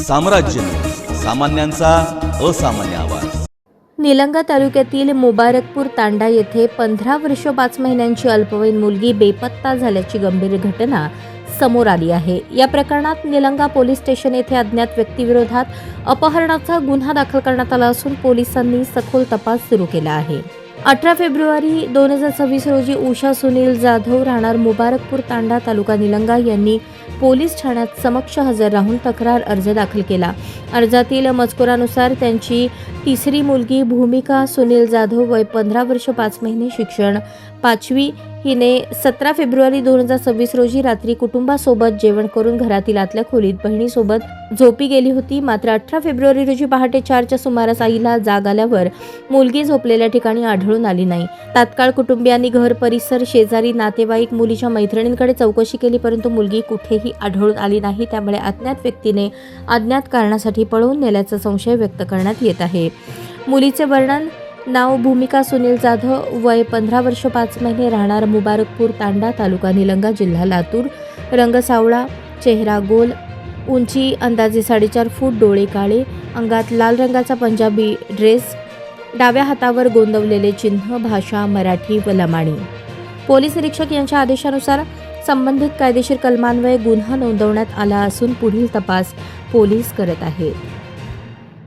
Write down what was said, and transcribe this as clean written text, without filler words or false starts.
साम्राज्य, सामान्यांचा असामान्य आवाज। निलंगा तालुक्यातील मुबारकपूर तांडा येथे 15 वर्ष 5 महिन्यांची अल्पवयीन मुलगी बेपत्ता झाल्याची गंभीर घटना समोर आली आहे। या प्रकरणात निलंगा पोलीस स्टेशन येथे अज्ञात व्यक्तीविरोधात अपहरणाचा गुन्हा दाखल करण्यात आला असून पोलिसांनी सखोल तपास सुरू केला आहे। 18 फेब्रुवारी 2026 रोजी उषा सुनील जाधव राहणार मुबारकपूर तांडा तालुका निलंगा यांनी पोलीस ठाण्यात समक्ष हजर राहून तक्रार अर्ज दाखल केला। अर्जातील मजकुरानुसार त्यांची तिसरी मुलगी भूमिका सुनील जाधव वय 15 वर्ष 5 महिने शिक्षण 5वी हिने 17 फेब्रुवारी 2026 रोजी रात्री कुटुंबासोबत जेवण करून घरातील आतल्या खोलीत बहिणीसोबत झोपी गेली होती। मात्र 18 फेब्रुवारी रोजी पहाटे 4च्या सुमारास आईला जाग आल्यावर मुलगी झोपलेल्या ठिकाणी आढळून आली नाही। तात्काळ कुटुंबियांनी घर परिसर शेजारी नातेवाईक मुलीच्या मैत्रिणींकडे चौकशी केली, परंतु मुलगी कुठेही आढळून आली नाही। त्यामुळे अज्ञात व्यक्तीने अज्ञात कारणासाठी पळवून नेल्याचा संशय व्यक्त करण्यात येत आहे। मुलीचे वर्णन: नाव भूमिका सुनील जाधव, वय 15 वर्ष 5 महिने, राहणार मुबारकपूर तांडा तालुका निलंगा जिल्हा लातूर, रंग सावळा, चेहरा गोल, उंची अंदाजे 4.5 फूट, डोळे काळे, अंगात लाल रंगाचा पंजाबी ड्रेस, डाव्या हातावर गोंदवलेले चिन्ह, भाषा मराठी व लमाणी। पोलीस निरीक्षक यांच्या आदेशानुसार संबंधित कायदेशीर कलमान्वये गुन्हा नोंदवण्यात आला असून पुढील तपास पोलीस करत आहेत।